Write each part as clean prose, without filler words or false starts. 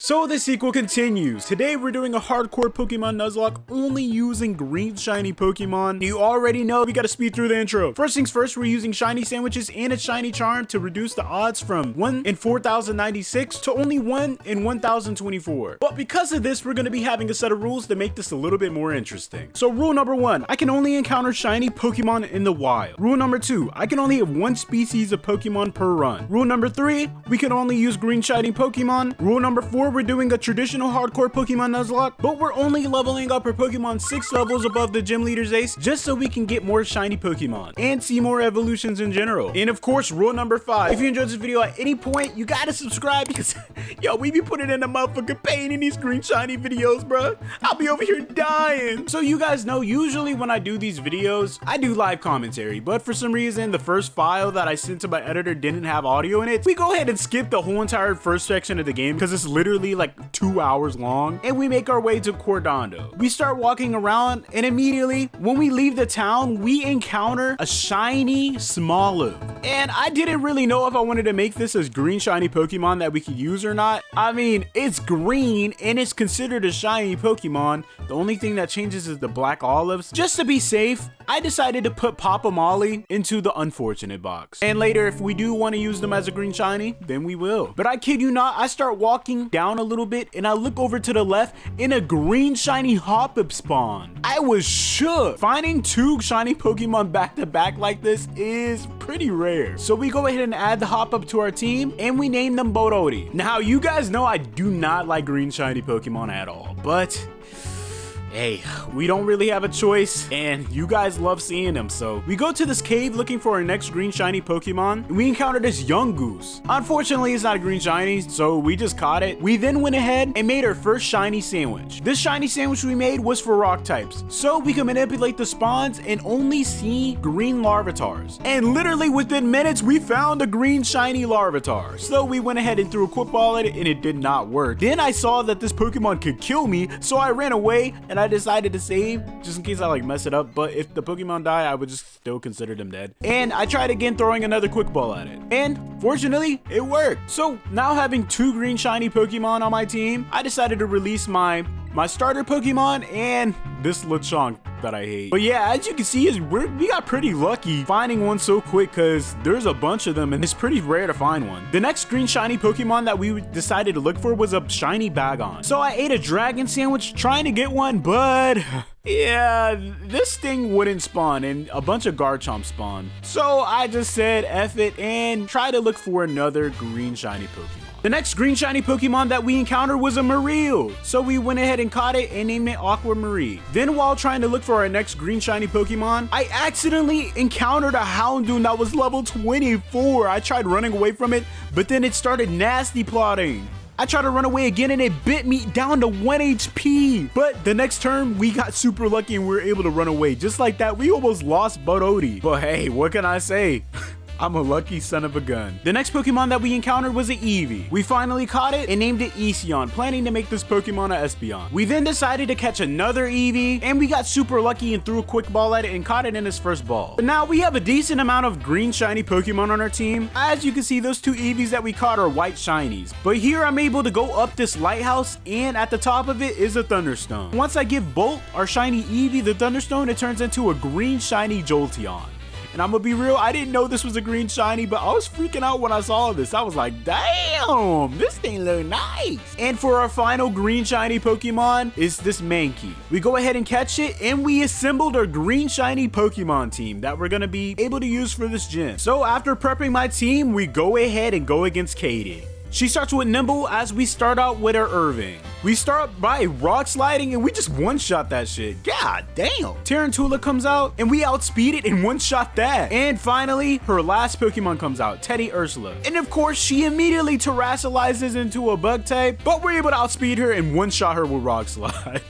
So the sequel continues. Today we're doing a hardcore Pokemon Nuzlocke only using green shiny Pokemon. You already know we gotta speed through the intro. First things first, we're using shiny sandwiches and a shiny charm to reduce the odds from 1 in 4,096 to only 1 in 1,024. But because of this, we're gonna be having a set of rules to make this a little bit more interesting. So rule number 1, I can only encounter shiny Pokemon in the wild. Rule number 2, I can only have 1 species of Pokemon per run. Rule number 3, we can only use green shiny Pokemon. Rule number 4, we're doing a traditional hardcore Pokemon Nuzlocke, but we're only leveling up our Pokemon 6 levels above the gym leader's ace just so we can get more shiny Pokemon and see more evolutions in general. And of course, rule number 5, if you enjoyed this video at any point, you gotta subscribe because yo, we be putting in a motherfucking pain in these green shiny videos, bro. I'll be over here dying. So you guys know, usually when I do these videos, I do live commentary, but for some reason, the first file that I sent to my editor didn't have audio in it. We go ahead and skip the whole entire first section of the game because it's literally like 2 hours long, and we make our way to Cordondo. We start walking around, and immediately when we leave the town, we encounter a shiny Smoliv. And I didn't really know if I wanted to make this as green shiny Pokemon that we could use or not. I mean, it's green and it's considered a shiny Pokemon. The only thing that changes is the black olives. Just to be safe, I decided to put Papa Molly into the unfortunate box. And later, if we do want to use them as a green shiny, then we will. But I kid you not, I start walking down a little bit and I look over to the left and a green shiny Hoppip spawned. I was shook. Finding 2 shiny Pokemon back to back like this is pretty rare. So we go ahead and add the Hoppip to our team and we name them Bododi. Now you guys know I do not like green shiny Pokemon at all, but hey, we don't really have a choice, and you guys love seeing them, so we go to this cave looking for our next green shiny Pokemon, and we encounter this young goose. Unfortunately, it's not a green shiny, so we just caught it. We then went ahead and made our first shiny sandwich. This shiny sandwich we made was for rock types, so we can manipulate the spawns and only see green Larvatars. And literally within minutes, we found a green shiny Larvitar. So we went ahead and threw a quick ball at it, and it did not work. Then I saw that this Pokemon could kill me, so I ran away, and I decided to save just in case I like mess it up, but if the Pokemon die, I would just still consider them dead. And I tried again throwing another quick ball at it, and fortunately it worked. So now having 2 green shiny Pokemon on my team, I decided to release my starter Pokemon and this Lechonk that I hate. But yeah, as you can see, we got pretty lucky finding one so quick because there's a bunch of them and it's pretty rare to find one. The next green shiny Pokemon that we decided to look for was a shiny Bagon. So I ate a dragon sandwich trying to get one, but yeah, this thing wouldn't spawn and a bunch of Garchomp spawned. So I just said F it and tried to look for another green shiny Pokemon. The next green shiny Pokemon that we encountered was a Marill. So we went ahead and caught it and named it Aquamarie. Then while trying to look for our next green shiny Pokemon, I accidentally encountered a Houndoom that was level 24. I tried running away from it, but then it started nasty plotting. I tried to run away again and it bit me down to 1 HP. But the next turn, we got super lucky and we were able to run away. Just like that, we almost lost Bododi. But hey, what can I say? I'm a lucky son of a gun. The next Pokemon that we encountered was an Eevee. We finally caught it and named it Esion, planning to make this Pokemon an Espeon. We then decided to catch another Eevee, and we got super lucky and threw a quick ball at it and caught it in its first ball. But now we have a decent amount of green shiny Pokemon on our team. As you can see, those 2 Eevees that we caught are white shinies. But here I'm able to go up this lighthouse, and at the top of it is a Thunderstone. Once I give Bolt, our shiny Eevee, the Thunderstone, it turns into a green shiny Jolteon. And I'm gonna be real, I didn't know this was a green shiny, but I was freaking out when I saw this. I was like, damn, this thing look nice. And for our final green shiny Pokemon is this Mankey. We go ahead and catch it, and we assembled our green shiny Pokemon team that we're gonna be able to use for this gym. So after prepping my team, we go ahead and go against Katie. She starts with Nimble as we start out with our Irving. We start by rock sliding and we just one-shot that shit. God damn. Tarantula comes out and we outspeed it and one-shot that. And finally, her last Pokemon comes out, Teddy Ursula. And of course, she immediately terrestrializes into a bug type, but we're able to outspeed her and one-shot her with rock slide.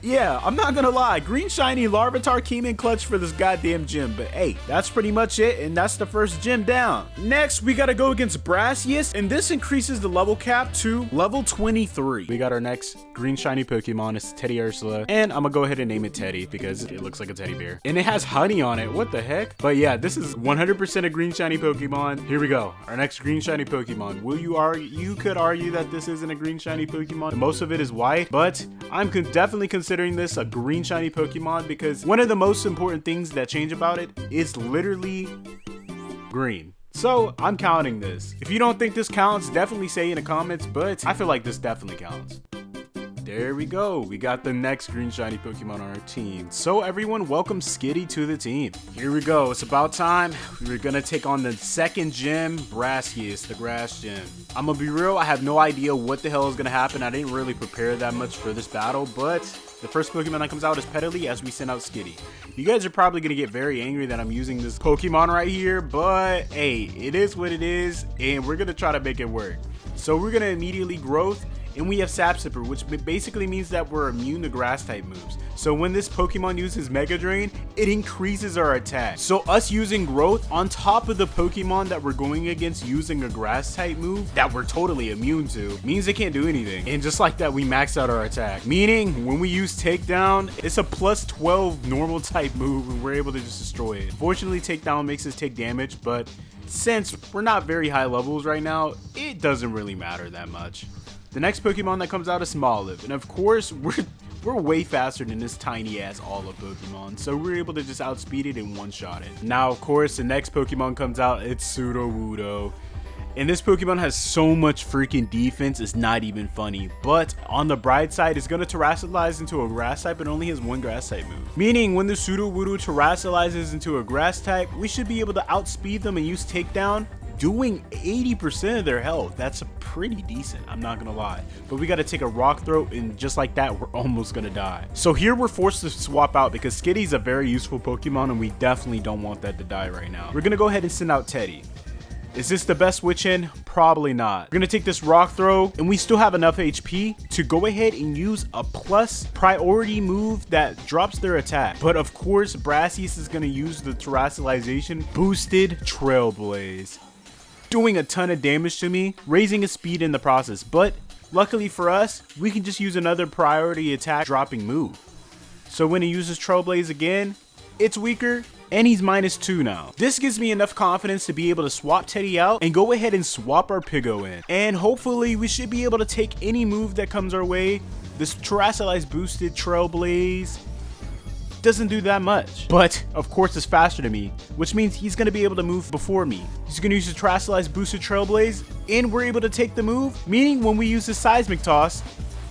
yeah, I'm not gonna lie, Green Shiny Larvitar came in clutch for this goddamn gym, but hey, that's pretty much it, and that's the first gym down. Next, we gotta go against Brassius, and this increases the level cap to level 23. We got our next Green Shiny Pokemon, it's Teddy Ursula, and I'm gonna go ahead and name it Teddy because it looks like a teddy bear. And it has honey on it, what the heck? But yeah, this is 100% a Green Shiny Pokemon. Here we go, our next Green Shiny Pokemon. You could argue that this isn't a Green Shiny Pokemon. Most of it is white, but I'm definitely considering this a Green Shiny Pokemon because one of the most important things that change about it is literally green. So I'm counting this. If you don't think this counts, definitely say in the comments, but I feel like this definitely counts. There we go. We got the next Green Shiny Pokemon on our team. So everyone, welcome Skitty to the team. Here we go. It's about time. We're gonna take on the second gym, Brassius, the grass gym. I'm gonna be real, I have no idea what the hell is gonna happen. I didn't really prepare that much for this battle, but the first Pokemon that comes out is Petalii as we send out Skitty. You guys are probably gonna get very angry that I'm using this Pokemon right here, but hey, it is what it is, and we're gonna try to make it work. So we're gonna immediately growth, and we have Sap Sipper, which basically means that we're immune to grass type moves. So when this Pokemon uses Mega Drain, it increases our attack. So us using growth on top of the Pokemon that we're going against using a grass type move that we're totally immune to means they can't do anything. And just like that, we max out our attack. Meaning when we use Takedown, it's a plus 12 normal type move and we're able to just destroy it. Fortunately, Takedown makes us take damage, but since we're not very high levels right now, it doesn't really matter that much. The next Pokemon that comes out is Smoliv, and of course, we're way faster than this tiny ass Olive Pokemon, so we're able to just outspeed it and one-shot it. Now, of course, the next Pokemon comes out, it's Sudowoodo. And this Pokemon has so much freaking defense, it's not even funny. But on the bright side, it's going to Terrasilize into a grass type, but only has one grass type move. Meaning, when the Sudowoodo Terrasilizes into a grass type, we should be able to outspeed them and use Takedown, doing 80% of their health. That's pretty decent, I'm not gonna lie. But we gotta take a Rock Throw, and just like that, we're almost gonna die. So here we're forced to swap out because Skitty's a very useful Pokemon, and we definitely don't want that to die right now. We're gonna go ahead and send out Teddy. Is this the best switch in? Probably not. We're gonna take this Rock Throw, and we still have enough HP to go ahead and use a plus priority move that drops their attack. But of course, Brassius is gonna use the Terrasilization boosted Trailblaze, doing a ton of damage to me, raising his speed in the process. But luckily for us, we can just use another priority attack dropping move. So when he uses Trailblaze again, it's weaker, and he's -2 now. This gives me enough confidence to be able to swap Teddy out and go ahead and swap our Piggo in. And hopefully we should be able to take any move that comes our way. This Terrasilize boosted Trailblaze doesn't do that much, but of course it's faster than me, which means he's going to be able to move before me. He's going to use the Terrasilize boosted Trailblaze, and we're able to take the move, meaning when we use the Seismic Toss,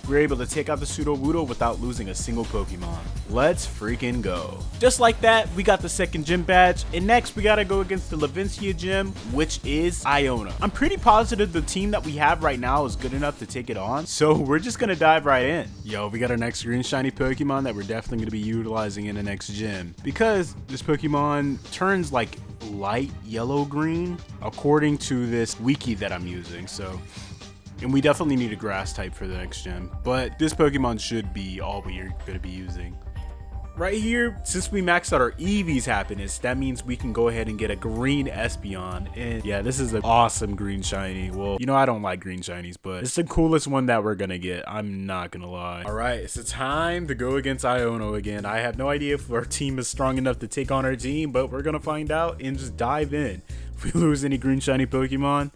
we're able to take out the Sudowoodo without losing a single Pokemon. Let's freaking go. Just like that, we got the second gym badge, and next we gotta go against the Levincia gym, which is Iona. I'm pretty positive the team that we have right now is good enough to take it on, so we're just gonna dive right in. Yo, we got our next Green Shiny Pokemon that we're definitely gonna be utilizing in the next gym, because this Pokemon turns like light yellow-green, according to this wiki that I'm using, so... And we definitely need a grass type for the next gym, but this Pokemon should be all we're going to be using. Right here, since we maxed out our Eevee's happiness, that means we can go ahead and get a green Espeon. And yeah, this is an awesome green shiny. Well, you know, I don't like green shinies, but it's the coolest one that we're going to get. I'm not going to lie. All right, it's the time to go against Iono again. I have no idea if our team is strong enough to take on our team, but we're going to find out and just dive in. If we lose any green shiny Pokemon,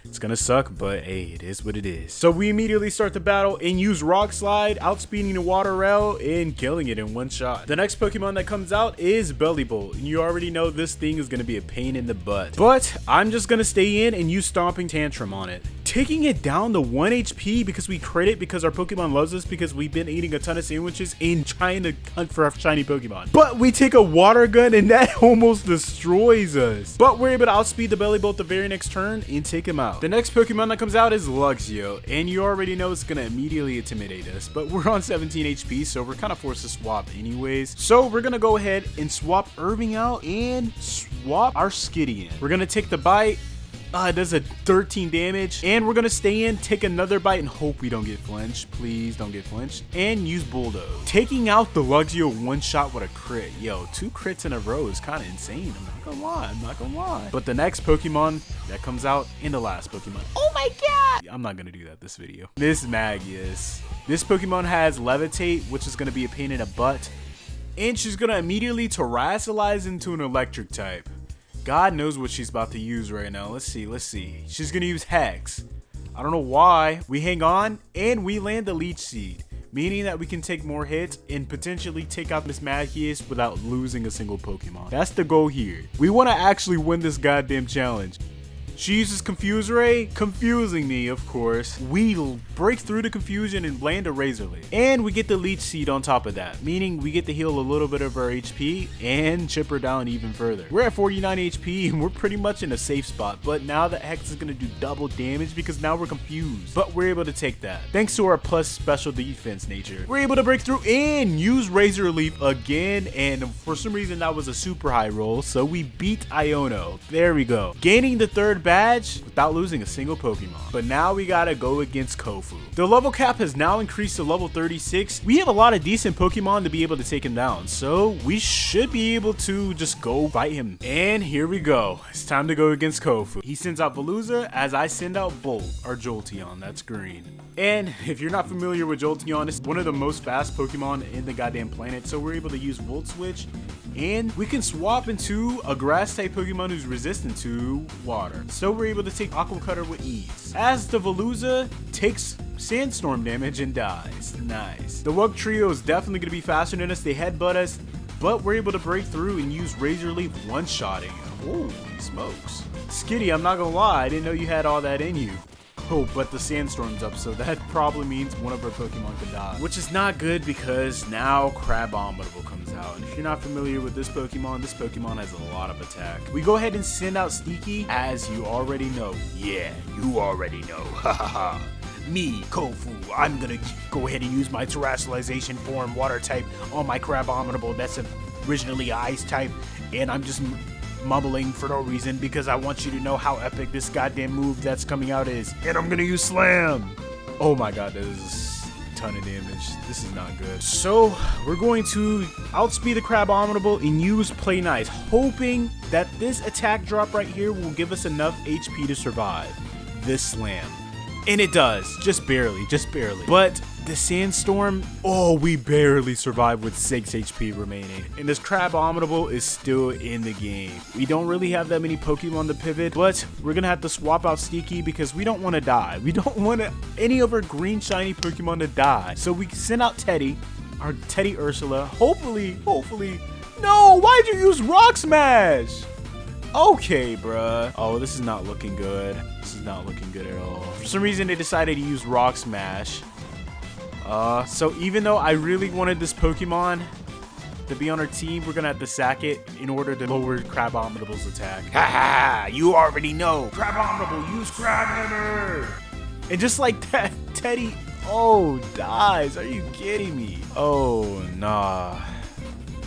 it's gonna suck, but hey, it is what it is. So we immediately start the battle and use Rock Slide, outspeeding the Water Rail and killing it in one shot. The next Pokemon that comes out is Bellibolt, and you already know this thing is gonna be a pain in the butt. But I'm just gonna stay in and use Stomping Tantrum on it, taking it down to 1 HP because we crit it, because our Pokemon loves us, because we've been eating a ton of sandwiches and trying to hunt for our shiny Pokemon. But we take a Water Gun and that almost destroys us. But we're able to outspeed the Bellibolt the very next turn and take him out. The next Pokemon that comes out is Luxio, and you already know it's gonna immediately intimidate us, but we're on 17 HP, so we're kind of forced to swap anyways. So we're gonna go ahead and swap Irving out and swap our Skitty in. We're gonna take the bite, It does a 13 damage. And we're gonna stay in, take another bite, and hope we don't get flinched. Please don't get flinched. And use Bulldoze. Taking out the Luxio one shot with a crit. Yo, 2 crits in a row is kind of insane. I'm not gonna lie. But the next Pokemon that comes out in the last Pokemon. Oh my god! I'm not gonna do that this video. Miss Magius. This Pokemon has Levitate, which is gonna be a pain in the butt. And she's gonna immediately terrestrialize into an electric type. God knows what she's about to use right now. Let's see. She's gonna use Hex. I don't know why. We hang on and we land the Leech Seed, meaning that we can take more hits and potentially take out Miss Magius without losing a single Pokemon. That's the goal here. We want to actually win this goddamn challenge. She uses Confuse Ray, confusing me, of course. We break through the confusion and land a Razor Leaf. And we get the Leech Seed on top of that, meaning we get to heal a little bit of our HP and chip her down even further. We're at 49 HP and we're pretty much in a safe spot, but now that Hex is going to do double damage because now we're confused. But we're able to take that. Thanks to our plus special defense nature. We're able to break through and use Razor Leaf again, and for some reason that was a super high roll, so we beat Iono. There we go. Gaining the third badge without losing a single Pokemon. But now we gotta go against Kofu. The level cap has now increased to level 36. We have a lot of decent Pokemon to be able to take him down, so we should be able to just go fight him. And here we go. It's time to go against Kofu. He sends out Veluza as I send out Bolt, or Jolteon, that's green. And if you're not familiar with Jolteon, it's one of the most fast Pokemon in the goddamn planet, so we're able to use Volt Switch, and we can swap into a grass type Pokemon who's resistant to water. So we're able to take Aqua Cutter with ease. As the Veluza takes Sandstorm damage and dies. Nice. The Wug Trio is definitely going to be faster than us. They headbutt us, but we're able to break through and use Razor Leaf one-shotting. Holy smokes. Skitty, I'm not going to lie, I didn't know you had all that in you. Oh, but the Sandstorm's up, so that probably means one of our Pokemon could die. Which is not good because now Crabominable comes out. And if you're not familiar with this Pokemon has a lot of attack. We go ahead and send out Steaky, as you already know. Yeah, you already know. Ha ha ha. Me, Kofu, I'm gonna go ahead and use my Terrestrialization form water type on my Crabominable that's originally Ice type, and I'm just mumbling for no reason because I want you to know how epic this goddamn move that's coming out is. And I'm gonna use Slam. Oh my god, that is a ton of damage. This is not good. So we're going to outspeed the Crabominable and use Play Nice, hoping that this attack drop right here will give us enough HP to survive this Slam. And it does, just barely. But the Sandstorm, oh, we barely survived with 6 HP remaining. And this Crabominable is still in the game. We don't really have that many Pokemon to pivot, but we're gonna have to swap out Steaky because we don't want to die. We don't want any of our green shiny Pokemon to die. So we send out Teddy, our Teddy Ursula. Hopefully. No, why'd you use Rock Smash? Okay, bruh. Oh, this is not looking good. This is not looking good at all. For some reason, they decided to use Rock Smash. So even though I really wanted this Pokemon to be on our team, we're gonna have to sack it in order to lower Crabominable's attack. Haha, you already know. Crabominable, use Crab Hammer. And just like that, Teddy, dies. Are you kidding me? Oh, nah.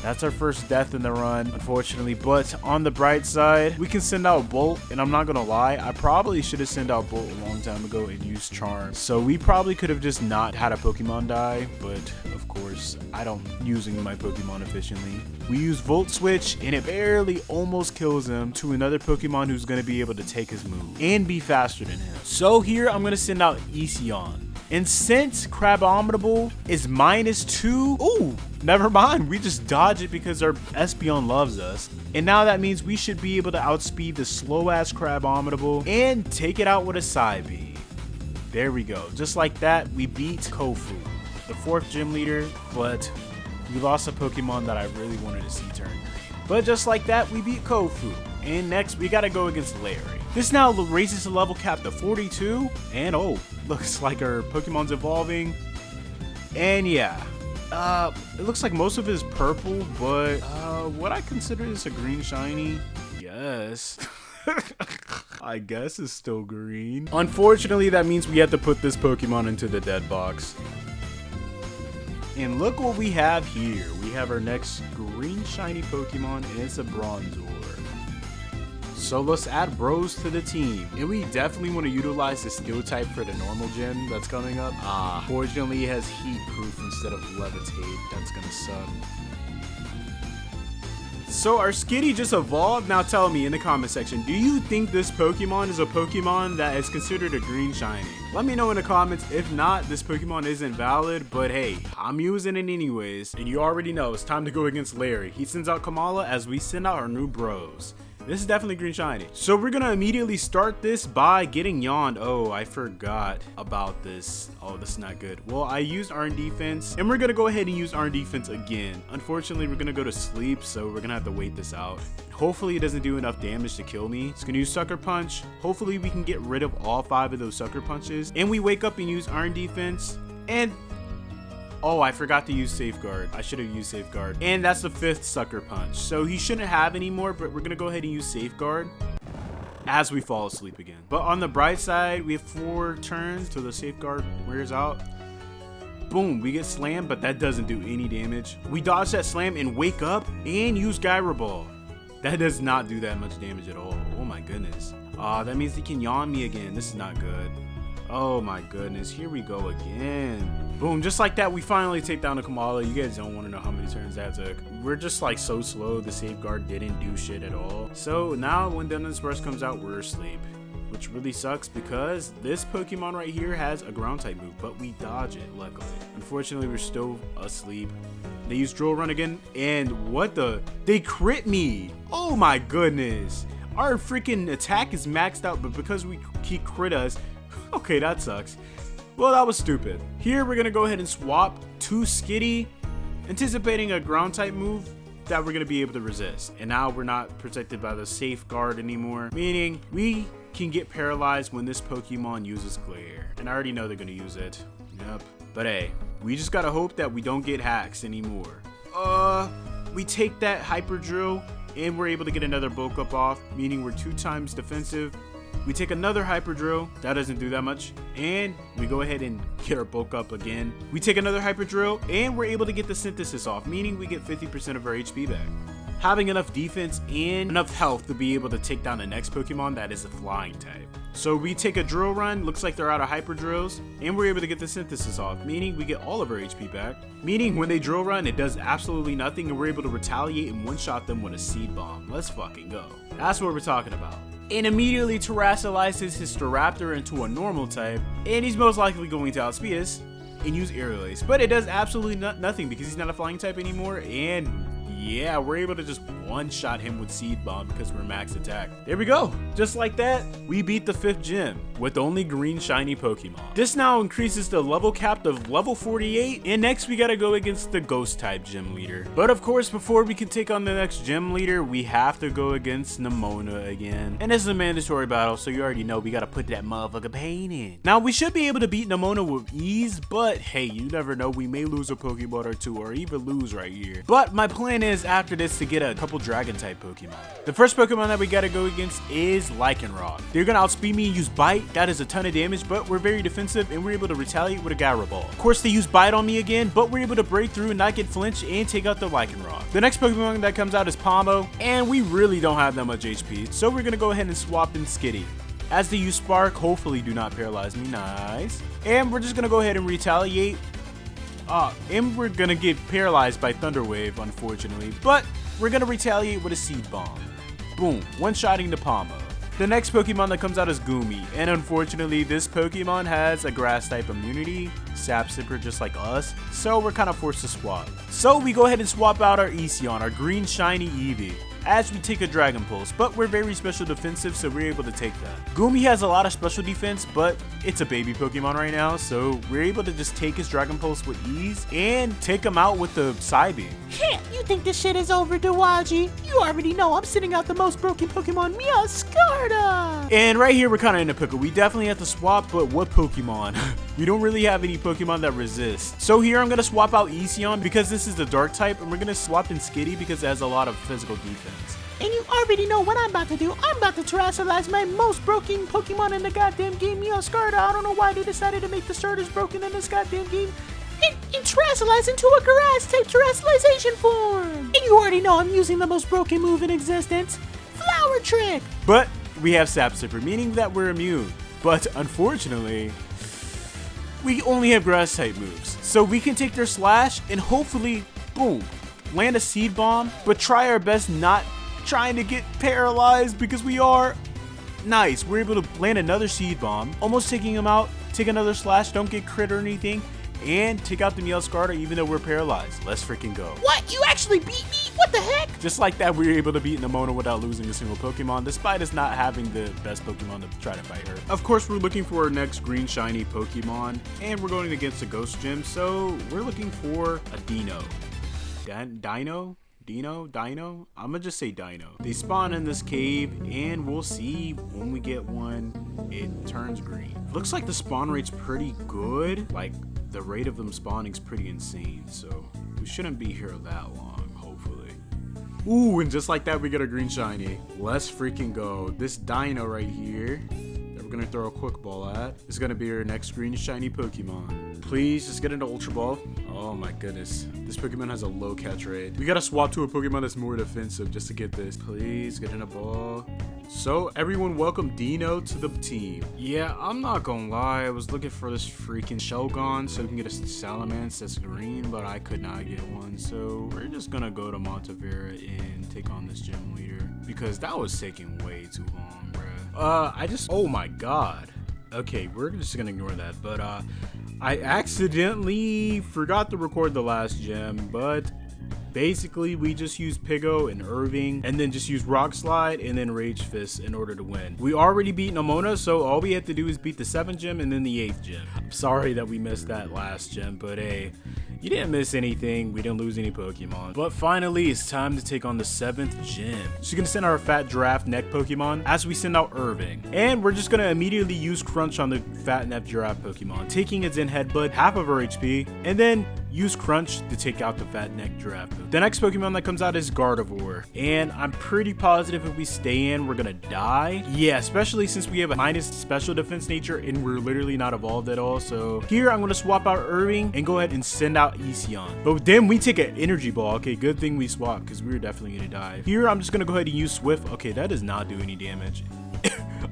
That's our first death in the run, unfortunately, but on the bright side, we can send out Bolt, and I'm not gonna lie, I probably should have sent out Bolt a long time ago and used Charm. So we probably could have just not had a Pokemon die, but of course, I don't using my Pokemon efficiently. We use Volt Switch, and it barely almost kills him to another Pokemon who's gonna be able to take his move and be faster than him. So here, I'm gonna send out Esion. And since Crabominable is -2, ooh, never mind. We just dodge it because our Espeon loves us. And now that means we should be able to outspeed the slow-ass Crabominable and take it out with a Psybeam. There we go. Just like that, we beat Kofu, the 4th gym leader, but we lost a Pokemon that I really wanted to see turn green. But just like that, we beat Kofu. And next, we gotta go against Larry. This now raises the level cap to 42, and looks like our Pokemon's evolving. And yeah, it looks like most of it is purple, but would I consider this a green shiny? Yes. I guess it's still green. Unfortunately, that means we have to put this Pokemon into the dead box. And look what we have here. We have our next green shiny Pokemon, and it's a Bronzor. So let's add bros to the team. And we definitely want to utilize the steel type for the normal gym that's coming up. Fortunately it has heat proof instead of levitate. That's gonna suck. So our Skitty just evolved. Now tell me in the comment section, do you think this Pokemon is a Pokemon that is considered a green shiny? Let me know in the comments. If not, this Pokemon isn't valid, but hey, I'm using it anyways. And you already know it's time to go against Larry. He sends out Kamala as we send out our new bros. This is definitely green shiny. So we're gonna immediately start this by getting yawned. Oh, I forgot about this. Oh, this is not good. Well, I used Iron Defense, and we're gonna go ahead and use Iron Defense again. Unfortunately, we're gonna go to sleep, so we're gonna have to wait this out. Hopefully it doesn't do enough damage to kill me. It's gonna use Sucker Punch. Hopefully we can get rid of all 5 of those Sucker Punches. And we wake up and use Iron Defense. And oh, I forgot to use Safeguard. I should have used Safeguard. And that's the 5th Sucker Punch. So he shouldn't have any more, but we're gonna go ahead and use Safeguard as we fall asleep again. But on the bright side, we have 4 turns till the Safeguard wears out. Boom, we get slammed, but that doesn't do any damage. We dodge that slam and wake up and use Gyro Ball. That does not do that much damage at all. Oh my goodness. That means he can yawn me again. This is not good. Oh my goodness, here we go again. Boom, just like that, we finally take down the Kamala. You guys don't want to know how many turns that took. We're just like so slow, the Safeguard didn't do shit at all. So now when Dungeon's Burst comes out, we're asleep, which really sucks because this Pokemon right here has a ground type move, but we dodge it, luckily. Unfortunately, we're still asleep. They use Drill Run again, and what the? They crit me! Oh my goodness. Our freaking attack is maxed out, but because he crit us, okay, that sucks. Well, that was stupid. Here, we're gonna go ahead and swap to Skitty, anticipating a ground type move that we're gonna be able to resist. And now we're not protected by the Safeguard anymore, meaning we can get paralyzed when this Pokemon uses Glare. And I already know they're gonna use it. Yep. But hey, we just gotta hope that we don't get hacks anymore. We take that Hyper Drill, and we're able to get another bulk up off, meaning we're 2 times defensive. We take another Hyper Drill, that doesn't do that much, and we go ahead and get our bulk up again. We take another Hyper Drill, and we're able to get the Synthesis off, meaning we get 50% of our HP back. Having enough defense and enough health to be able to take down the next Pokemon that is a flying type. So we take a Drill Run, looks like they're out of Hyper Drills, and we're able to get the Synthesis off, meaning we get all of our HP back. Meaning when they Drill Run, it does absolutely nothing, and we're able to retaliate and one-shot them with a Seed Bomb. Let's fucking go. That's what we're talking about. And immediately terrestrializes his Staraptor into a normal type, and he's most likely going to outspeed us and use Aerial Ace. But it does absolutely nothing because he's not a flying type anymore, and yeah, we're able to just one-shot him with Seed Bomb because we're max attack. There we go. Just like that, we beat the 5th gym with only green shiny Pokemon. This now increases the level cap to level 48, and next we gotta go against the ghost type gym leader. But of course, before we can take on the next gym leader, we have to go against Nemona again. And this is a mandatory battle, so you already know we gotta put that motherfucker pain in. Now, we should be able to beat Nemona with ease, but hey, you never know. We may lose a Pokeball or 2, or even lose right here. But my plan is after this to get a couple dragon type Pokemon. The first Pokemon that we gotta go against is Lycanroc. They're gonna outspeed me and use Bite. That is a ton of damage, but we're very defensive and we're able to retaliate with a Gyro Ball. Of course, they use Bite on me again, but we're able to break through and not get flinched and take out the Lycanroc. The next Pokemon that comes out is Pomo, and we really don't have that much HP, so we're gonna go ahead and swap in Skitty. As they use Spark, hopefully do not paralyze me. Nice. And we're just gonna go ahead and retaliate. And we're gonna get paralyzed by Thunder Wave, unfortunately, but we're gonna retaliate with a Seed Bomb. Boom, one-shotting the Pomo. The next Pokemon that comes out is Goomy, and unfortunately this Pokemon has a grass type immunity, Sap Sipper just like us, so we're kind of forced to swap. So we go ahead and swap out our Eisyon, our green shiny Eevee, as we take a Dragon Pulse, but we're very special defensive, so we're able to take that. Goomy has a lot of special defense, but it's a baby Pokemon right now, so we're able to just take his Dragon Pulse with ease and take him out with the Psybeam. You think this shit is over, Dawaji? You already know I'm sending out the most broken Pokemon, Meowscarlet! And right here, we're kind of in a pickle. We definitely have to swap, but what Pokemon? We don't really have any Pokemon that resist. So here, I'm going to swap out Eisyon because this is the Dark type, and we're going to swap in Skitty because it has a lot of physical defense. And you already know what I'm about to do. I'm about to terrestrialize my most broken Pokemon in the goddamn game, Meowscarlet. I don't know why they decided to make the starters broken in this goddamn game. And terrestrialize into a grass type terrestrialization form. And you already know I'm using the most broken move in existence. flower trick. But we have Sap Sipper, meaning that we're immune. But unfortunately, we only have grass type moves. So we can take their slash and hopefully, boom, land a seed bomb, but try our best not trying to get paralyzed because we are. Nice, we're able to land another seed bomb, almost taking him out, take another slash, don't get crit or anything, and take out the Scarlet even though we're paralyzed. Let's freaking go. What? You actually beat me? What the heck? Just like that, we were able to beat Nemona without losing a single Pokemon, despite us not having the best Pokemon to try to fight her. Of course, we're looking for our next green shiny Pokemon, and we're going against a Ghost Gym, so we're looking for a Dino. Dino? I'm gonna just say Dino. They spawn in this cave, and we'll see when we get one, it turns green. Looks like the spawn rate's pretty good. Like, the rate of them spawning's pretty insane, so we shouldn't be here that long, hopefully. Ooh, and just like that, we get a green shiny. Let's freaking go. This Dino right here that we're gonna throw a quick ball at is gonna be our next green shiny Pokemon. Please just get into Ultra Ball. Oh my goodness. This Pokemon has a low catch rate. We gotta swap to a Pokemon that's more defensive just to get this. Please get in a ball. So everyone welcome Dino to the team. Yeah, I'm not gonna lie. I was looking for this freaking Shogun so we can get a Salamence that's green, but I could not get one. So we're just gonna go to Montevera and take on this gym leader because that was taking way too long, bruh. Oh my god. Okay, we're just gonna ignore that, but I accidentally forgot to record the last gym, but basically we just used Pigo and Irving and then just used Rock Slide and then Rage Fist in order to win. We already beat Nemona, so all we have to do is beat the 7th gym and then the 8th gym. I'm sorry that we missed that last gym, but hey, you didn't miss anything. We didn't lose any Pokemon. But finally, it's time to take on the 7th gym. So you're gonna send our Fat Giraffe Neck Pokemon as we send out Irving. And we're just gonna immediately use Crunch on the Fat Neck Giraffe Pokemon, taking its in Headbutt, half of our HP, and then use Crunch to take out the Fat Neck Giraffe. The next Pokemon that comes out is Gardevoir. And I'm pretty positive if we stay in, we're gonna die. Yeah, especially since we have a minus special defense nature and we're literally not evolved at all. So here I'm gonna swap out Irving and go ahead and send out Esion. But then we take an Energy Ball. Okay, good thing we swapped because we were definitely gonna die. Here I'm just gonna go ahead and use Swift. Okay, that does not do any damage.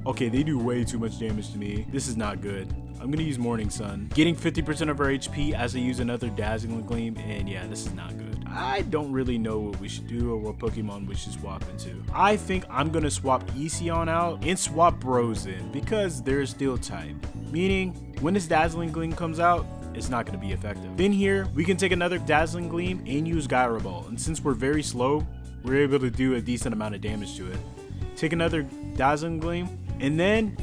Okay, they do way too much damage to me. This is not good. I'm gonna use Morning Sun, getting 50% of our HP as I use another Dazzling Gleam, and yeah, this is not good. I don't really know what we should do or what Pokemon we should swap into. I think I'm gonna swap Esion out and swap Bros in because they're Steel type, meaning when this Dazzling Gleam comes out, it's not going to be effective. Then here, we can take another Dazzling Gleam and use Gyro Ball, and since we're very slow, we're able to do a decent amount of damage to it. Take another Dazzling Gleam, and then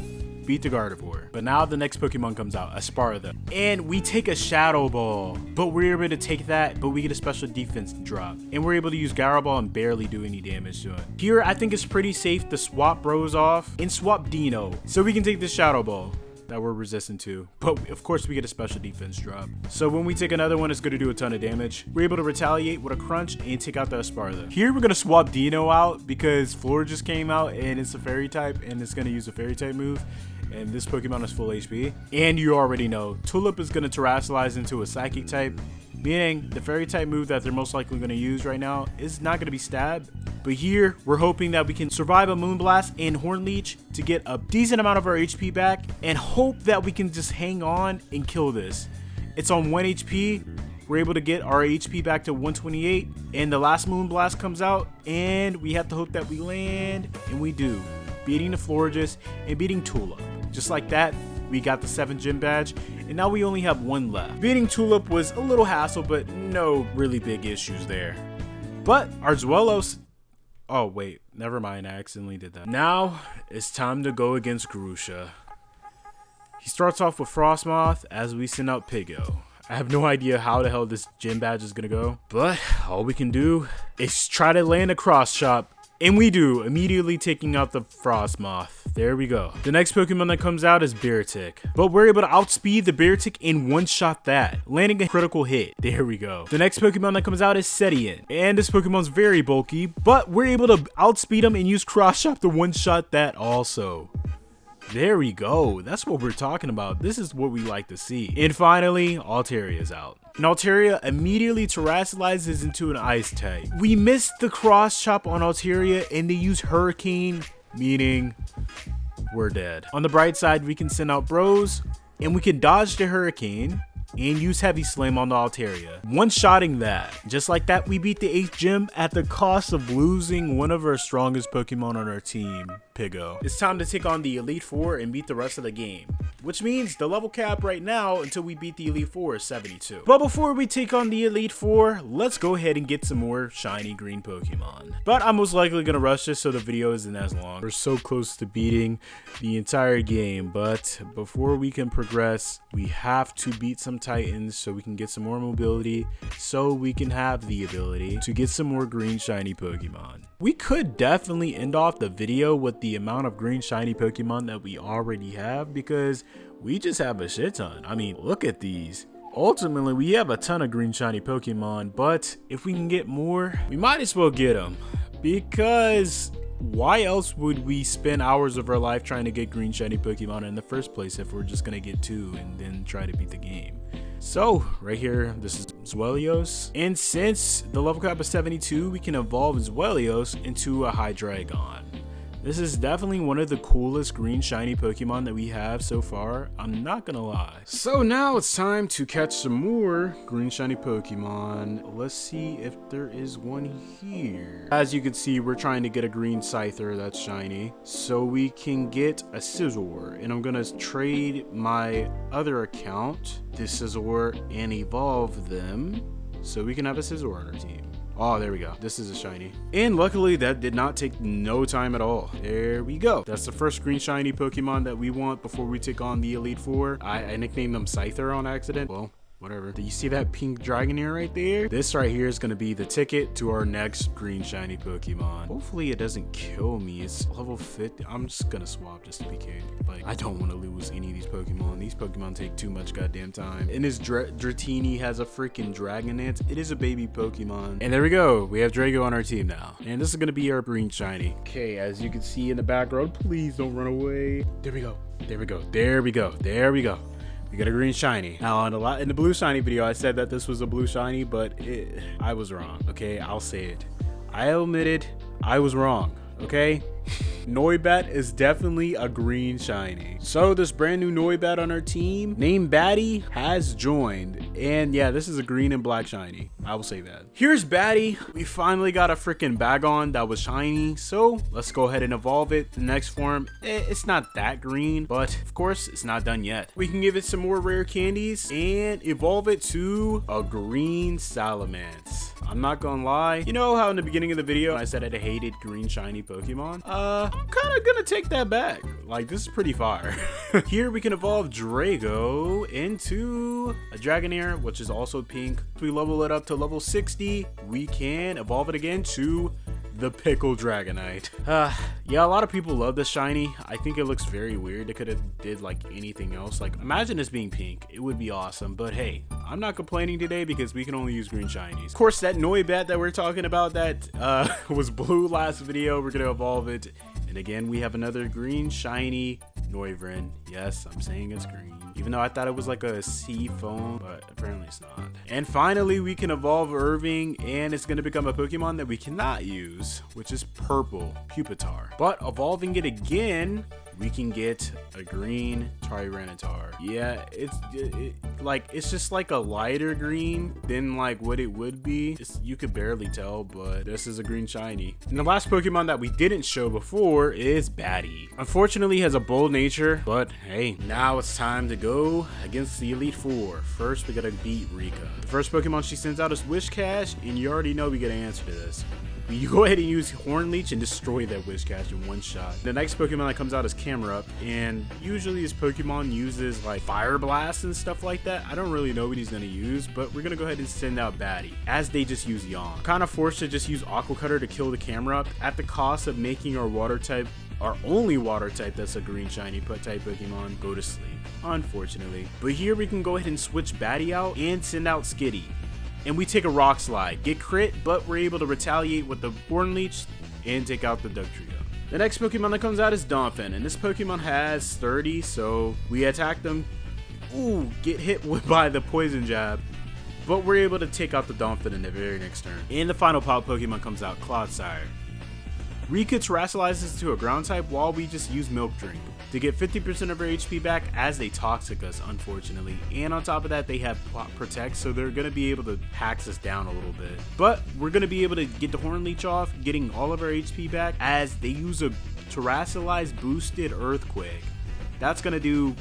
beat the Gardevoir. But now the next Pokemon comes out, Aspartha, and we take a Shadow Ball, but we're able to take that, but we get a special defense drop, and we're able to use Gyro Ball and barely do any damage to it. Here, I think it's pretty safe to swap Bros off and swap Dino, so we can take this Shadow Ball that we're resistant to, but of course we get a special defense drop. So when we take another one, it's going to do a ton of damage. We're able to retaliate with a Crunch and take out the Aspartha. Here we're going to swap Dino out because Floor just came out and it's a Fairy type and it's going to use a Fairy type move, and this Pokemon is full HP. And you already know Tulip is going to Terrasilize into a Psychic type, meaning the Fairy type move that they're most likely going to use right now is not going to be Stab. But here, we're hoping that we can survive a Moonblast and Horn Leech to get a decent amount of our HP back and hope that we can just hang on and kill this. It's on 1 HP. We're able to get our HP back to 128, and the last Moonblast comes out, and we have to hope that we land, and we do, beating the Florges and beating Tulip. Just like that, we got the 7th gym badge, and now we only have 1 left. Beating Tulip was a little hassle, but no really big issues there. But our Zuelos... Oh, wait. Never mind. I accidentally did that. Now, it's time to go against Grusha. He starts off with Frostmoth as we send out Pigo. I have no idea how the hell this gym badge is going to go, but all we can do is try to land a Cross Chop. And we do, immediately taking out the Frostmoth. There we go. The next Pokemon that comes out is Beartic, but we're able to outspeed the Beartic and one-shot that, landing a critical hit. There we go. The next Pokemon that comes out is Sedian, and this Pokemon's very bulky, but we're able to outspeed him and use Cross Chop to one-shot that also. There we go. That's what we're talking about. This is what we like to see. And finally, Altaria is out. And Altaria immediately terrestrializes into an ice type. We missed the cross chop on Altaria and they use Hurricane, meaning we're dead. On the bright side, we can send out Bros and we can dodge the Hurricane and use Heavy Slam on the Altaria. One-shotting that. Just like that, we beat the 8th gym at the cost of losing one of our strongest Pokemon on our team, Piggo. It's time to take on the Elite Four and beat the rest of the game, which means the level cap right now until we beat the Elite Four is 72. But before we take on the Elite Four, let's go ahead and get some more shiny green Pokemon. But I'm most likely gonna rush this so the video isn't as long. We're so close to beating the entire game, but before we can progress, we have to beat some Titans so we can get some more mobility, so we can have the ability to get some more green shiny Pokemon. We could definitely end off the video with the amount of green shiny Pokemon that we already have because we just have a shit ton. I mean, look at these. Ultimately, we have a ton of green shiny Pokemon, but if we can get more, we might as well get them because why else would we spend hours of our life trying to get green shiny Pokemon in the first place if we're just gonna get 2 and then try to beat the game? So right here, this is Zwellios, and since the level cap is 72, we can evolve Zwellios into a Hydreigon. This is definitely one of the coolest green shiny Pokemon that we have so far, I'm not gonna lie. So now it's time to catch some more green shiny Pokemon. Let's see if there is one here. As you can see, we're trying to get a green Scyther that's shiny so we can get a Scizor, and I'm gonna trade my other account, this Scizor, and evolve them so we can have a Scizor on our team. Oh, there we go. This is a shiny. And luckily, that did not take no time at all. There we go. That's the first green shiny Pokemon that we want before we take on the Elite Four. I nicknamed them Scyther on accident. Well, whatever. Do you see that pink Dragonair right there? This right here is going to be the ticket to our next green shiny Pokemon. Hopefully it doesn't kill me. It's level 50. I'm just going to swap just to be careful. Like, I don't want to lose any of these Pokemon. These Pokemon take too much goddamn time. And this Dratini has a freaking Dragonite. It is a baby Pokemon. And there we go. We have Drago on our team now. And this is going to be our green shiny. Okay, as you can see in the background, please don't run away. There we go. There we go. There we go. There we go. We got a green shiny. Now in the blue shiny video, I said that this was a blue shiny, but I was wrong. Okay, I'll say it. I admitted I was wrong. Okay. Noibat is definitely a green shiny. So this brand new Noibat on our team named Batty has joined, and yeah, this is a green and black shiny. I will say that. Here's Batty. We finally got a freaking Bagon that was shiny, so let's go ahead and evolve it. The next form, it's not that green, but of course it's not done yet. We can give it some more rare candies and evolve it to a green Salamence. I'm not gonna lie, you know how in the beginning of the video I said I hated green shiny Pokemon? I'm kind of gonna take that back. Like, this is pretty fire. Here we can evolve Drago into a Dragonair, which is also pink. If we level it up to level 60, we can evolve it again to the Pickle Dragonite. Yeah, a lot of people love this shiny. I think it looks very weird. They could have did like anything else. Like, imagine this being pink. It would be awesome. But hey, I'm not complaining today because we can only use green shinies. Of course, that Noibat that we're talking about that was blue last video, we're gonna evolve it. And again, we have another green shiny Noivern. Yes, I'm saying it's green. Even though I thought it was like a sea foam, but apparently it's not. And finally, we can evolve Irving, and it's going to become a Pokemon that we cannot use, which is purple Pupitar. But evolving it again, we can get a green Tyranitar. Yeah, it's just like a lighter green than like what it would be. You could barely tell, but this is a green shiny. And the last Pokemon that we didn't show before is Batty. Unfortunately, he has a bold nature, but hey, now it's time to go against the Elite Four. First, we gotta beat Rika. The first Pokemon she sends out is Whiscash, and you already know we gotta answer to this. You go ahead and use Hornleech and destroy that Whiscash in one shot. The next Pokemon that comes out is Camerupt, and usually this Pokemon uses like Fire Blast and stuff like that. I don't really know what he's gonna use, but we're gonna go ahead and send out Batty, as they just use Yawn. Kind of forced to just use Aqua Cutter to kill the Camerupt at the cost of making our water type, our only water type that's a green shiny type Pokemon, go to sleep, unfortunately. But here we can go ahead and switch Batty out and send out Skitty. And we take a Rock Slide, get crit, but we're able to retaliate with the Hornleech and take out the Dugtrio. The next Pokemon that comes out is Donphin, and this Pokemon has 30, so we attack them. Ooh, get hit by the poison jab. But we're able to take out the Donphin in the very next turn. And the final pop Pokemon comes out, Clodsire. Rika terrestrializes to a ground type while we just use Milk Drink to get 50% of our HP back as they toxic us, unfortunately. And on top of that, they have Protect, so they're going to be able to hack us down a little bit. But we're going to be able to get the Horn Leech off, getting all of our HP back as they use a Terrestrialize boosted Earthquake. That's going to do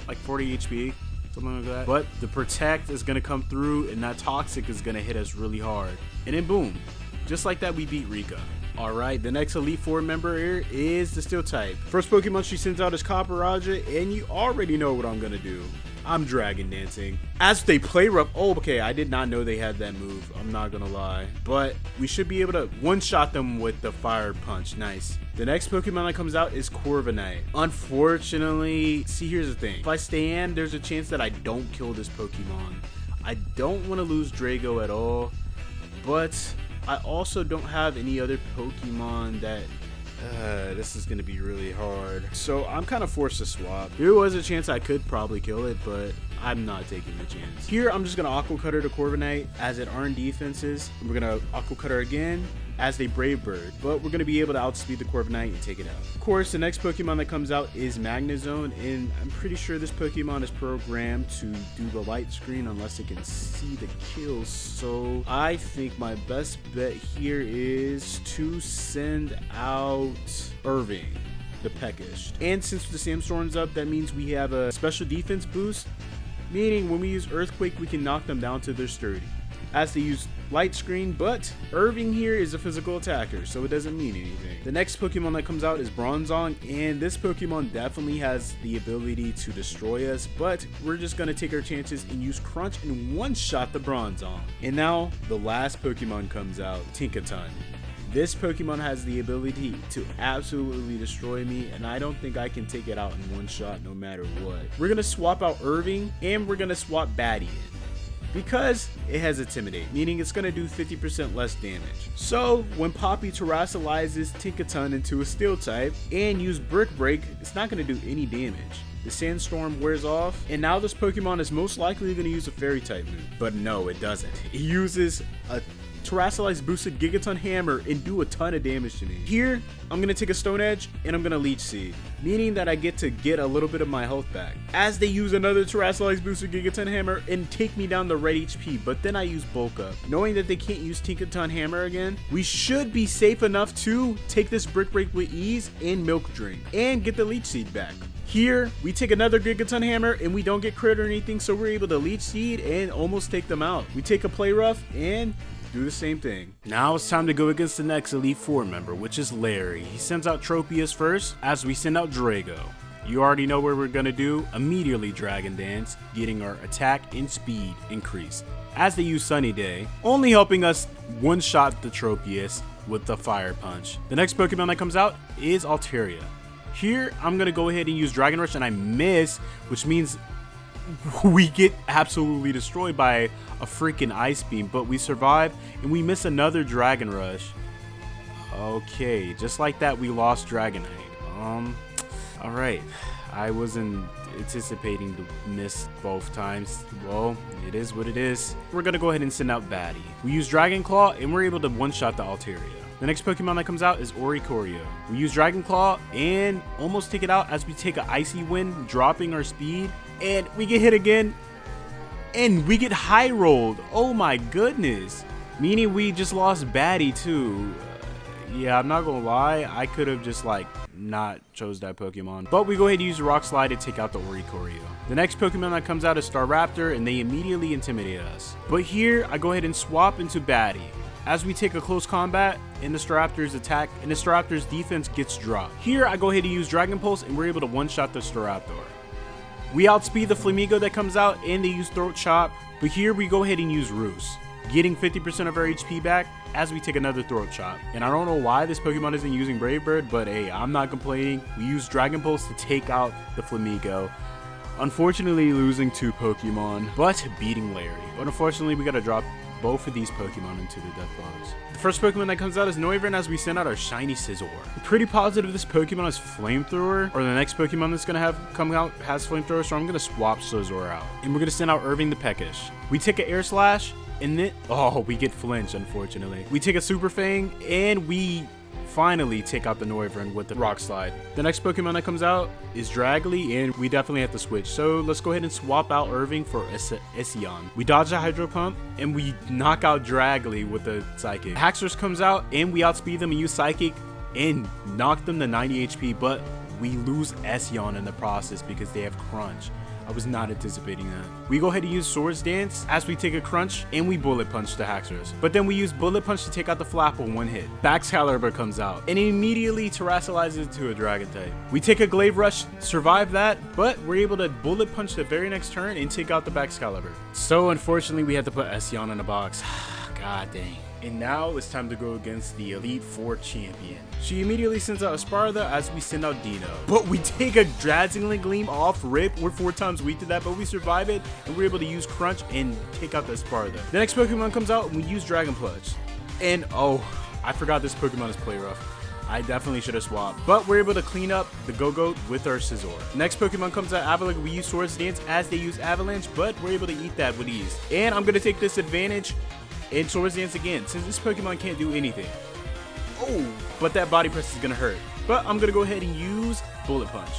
like 40 HP. Something like that. But the Protect is going to come through and that Toxic is going to hit us really hard. And then boom, just like that we beat Rika. Alright, the next Elite Four member here is the Steel type. First Pokemon she sends out is Copperajah, and you already know what I'm going to do. I'm Dragon Dancing. As they play rough, oh okay, I did not know they had that move, I'm not gonna lie. But we should be able to one-shot them with the Fire Punch, nice. The next Pokemon that comes out is Corviknight. Unfortunately, see here's the thing. If I stand, there's a chance that I don't kill this Pokemon. I don't want to lose Drago at all, but I also don't have any other Pokemon that this is going to be really hard. So I'm kind of forced to swap. There was a chance I could probably kill it, but I'm not taking the chance. Here, I'm just going to Aqua Cutter to Corviknight as it earned defenses. And we're going to Aqua Cutter again as they Brave Bird, but we're going to be able to outspeed the Corviknight and take it out. Of course, the next Pokemon that comes out is Magnezone, and I'm pretty sure this Pokemon is programmed to do the light screen unless it can see the kills. So I think my best bet here is to send out Irving, the Peckish. And since the Sandstorm's up, that means we have a special defense boost, meaning when we use Earthquake, we can knock them down to their sturdy. As they use Light Screen, but Irving here is a physical attacker, so it doesn't mean anything. The next Pokemon that comes out is Bronzong, and this Pokemon definitely has the ability to destroy us, but we're just going to take our chances and use Crunch and one-shot the Bronzong. And now, the last Pokemon comes out, Tinkaton. This Pokemon has the ability to absolutely destroy me, and I don't think I can take it out in one shot no matter what. We're going to swap out Irving, and we're going to swap Batty in, because it has Intimidate, meaning it's going to do 50% less damage. So when Poppy terrestrializes Tinkaton into a Steel type and use Brick Break, it's not going to do any damage. The Sandstorm wears off, and now this Pokemon is most likely going to use a Fairy type move. But no, it doesn't. It uses a Terrestrialize boosted Gigaton Hammer and do a ton of damage to me. Here, I'm going to take a Stone Edge and I'm going to Leech Seed, meaning that I get to get a little bit of my health back. As they use another Terrestrialize boosted Gigaton Hammer and take me down the red HP, but then I use Bulk Up. Knowing that they can't use Tinkaton Hammer again, we should be safe enough to take this Brick Break with ease and Milk Drink and get the Leech Seed back. Here, we take another Gigaton Hammer and we don't get crit or anything, so we're able to Leech Seed and almost take them out. We take a Play Rough and do the same thing. Now it's time to go against the next Elite Four member, which is Larry. He sends out Tropius first as we send out Drago. You already know what we're gonna do. Immediately Dragon Dance, getting our attack and speed increased. As they use Sunny Day, only helping us one-shot the Tropius with the Fire Punch. The next Pokemon that comes out is Altaria. Here, I'm gonna go ahead and use Dragon Rush and I miss, which means we get absolutely destroyed by a freaking Ice Beam, but we survive and we miss another Dragon Rush. Okay, just like that we lost Dragonite. Alright, I wasn't anticipating to miss both times. Well, it is what it is. We're gonna go ahead and send out Batty. We use Dragon Claw and we're able to one-shot the Altaria. The next Pokemon that comes out is Oricorio. We use Dragon Claw and almost take it out as we take an Icy Wind, dropping our speed. And we get hit again, and we get high rolled. Oh my goodness. Meaning we just lost Batty too. Yeah, I'm not gonna lie, I could have just like not chose that Pokemon. But we go ahead and use Rock Slide to take out the Oricorio. The next Pokemon that comes out is Staraptor, and they immediately intimidate us. But here, I go ahead and swap into Batty, as we take a close combat and the Staraptor's attack and the Staraptor's defense gets dropped. Here, I go ahead and use Dragon Pulse, and we're able to one-shot the Staraptor. We outspeed the Flamigo that comes out and they use Throat Chop, but here we go ahead and use Roost, getting 50% of our HP back as we take another Throat Chop. And I don't know why this Pokemon isn't using Brave Bird, but hey, I'm not complaining. We use Dragon Pulse to take out the Flamigo. Unfortunately losing two Pokemon, but beating Larry. But unfortunately we gotta drop both of these Pokemon into the death box. The first Pokemon that comes out is Noivern as we send out our shiny Scizor. I'm pretty positive this Pokemon is Flamethrower, or the next Pokemon that's gonna come out has Flamethrower, so I'm gonna swap Scizor out. And we're gonna send out Irving the Peckish. We take an Air Slash, and then, oh, we get Flinch, unfortunately. We take a Super Fang, and we finally take out the Noivern with the Rock Slide. The next Pokemon that comes out is Dragly, and we definitely have to switch. So let's go ahead and swap out Irving for Espeon. We dodge a Hydro Pump, and we knock out Dragly with the Psychic. Haxorus comes out, and we outspeed them and use Psychic and knock them to 90 HP, but we lose Espeon in the process because they have Crunch. I was not anticipating that. We go ahead and use Swords Dance as we take a Crunch, and we Bullet Punch the Haxorus. But then we use Bullet Punch to take out the Flapple one hit. Baxcalibur comes out and immediately terrestrializes to a Dragon type. We take a Glaive Rush, survive that, but we're able to Bullet Punch the very next turn and take out the Baxcalibur. So unfortunately, we had to put Espeon in a box. God dang. And now it's time to go against the Elite Four champion. She immediately sends out Esparda as we send out Dino. But we take a Dazzling Gleam off rip. We're 4 times weak to that, but we survive it, and we're able to use Crunch and take out the Esparda. The next Pokemon comes out, and we use Dragon Punch. And oh, I forgot this Pokemon is Play Rough. I definitely should have swapped, but we're able to clean up the Go-Goat with our Scizor. Next Pokemon comes out, Avalanche. We use Swords Dance as they use Avalanche, but we're able to eat that with ease. And I'm going to take this advantage and Swords Dance again, since this Pokemon can't do anything. Oh, but that body press is going to hurt. But I'm going to go ahead and use Bullet Punch.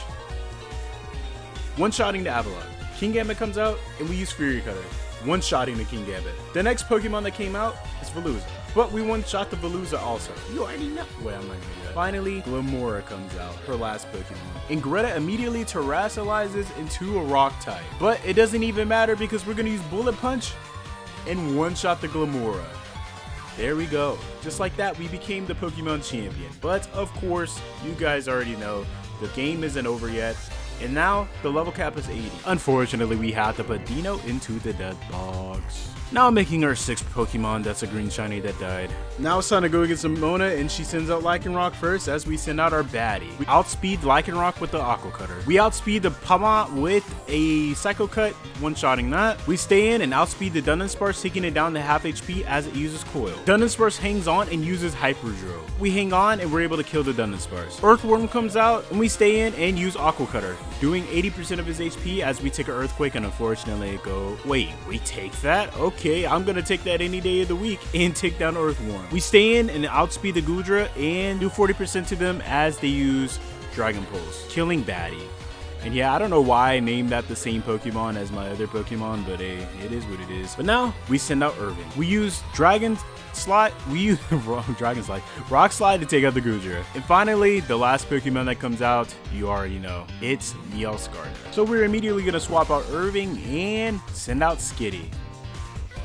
One-shotting the Avalon. King Gambit comes out, and we use Fury Cutter. One-shotting the King Gambit. The next Pokemon that came out is Veluza. But we one-shot the Veluza also. You already know. Wait, I'm not going to do that. Finally, Glamora comes out, her last Pokemon. And Greta immediately terrestrializes into a Rock type. But it doesn't even matter because we're going to use Bullet Punch and one-shot the Glamora. There we go. Just like that, we became the Pokemon champion. But of course, you guys already know the game isn't over yet. And now the level cap is 80. Unfortunately, we had to put Dino into the dead box. Now making our 6th Pokemon that's a green shiny that died. Now it's time to go against Mona, and she sends out Lycanroc first as we send out our baddie. We outspeed Lycanroc with the Aqua Cutter. We outspeed the Pama with a Psycho Cut, one-shotting that. We stay in and outspeed the Dunsparce, taking it down to half HP as it uses Coil. Dunsparce hangs on and uses Hyperdrill. We hang on and we're able to kill the Dunsparce. Earthworm comes out and we stay in and use Aqua Cutter, doing 80% of his HP as we take an Earthquake, and unfortunately go, wait, we take that? Okay, I'm gonna take that any day of the week and take down Earthworm. We stay in and outspeed the Goodra and do 40% to them as they use Dragon Pulse, killing Baddie. And yeah, I don't know why I named that the same Pokemon as my other Pokemon, but hey, it is what it is. But now we send out Irving. We use Dragon Slide, Rock Slide to take out the Goodra. And finally, the last Pokemon that comes out, you already know, it's Scarlet. So we're immediately gonna swap out Irving and send out Skitty.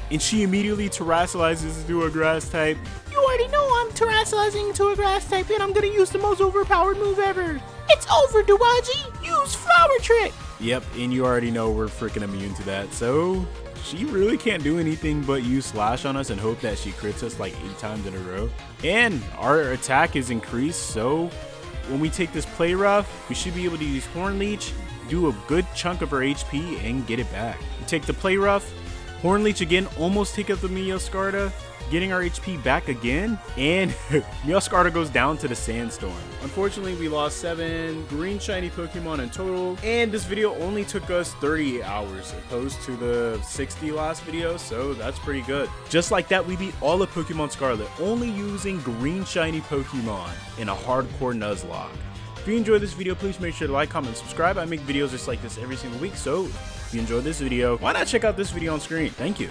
And she immediately terrestrializes into a grass type. You already know I'm terrestrializing into a grass type, and I'm gonna use the most overpowered move ever. It's over, Duwaji! Use Flower Trick! Yep, and you already know we're freaking immune to that, so she really can't do anything but use Slash on us and hope that she crits us like 8 times in a row. And our attack is increased, so when we take this Play Rough, we should be able to use Horn Leech, do a good chunk of our HP, and get it back. We take the Play Rough, Horn Leech again, almost take out the Meowscarda, getting our HP back again, and Meowscarda goes down to the Sandstorm. Unfortunately, we lost 7 green shiny Pokemon in total, and this video only took us 38 hours opposed to the 60 last video, so that's pretty good. Just like that, we beat all of Pokemon Scarlet, only using green shiny Pokemon in a hardcore Nuzlocke. If you enjoyed this video, please make sure to like, comment, and subscribe. I make videos just like this every single week, so if you enjoyed this video, why not check out this video on screen? Thank you.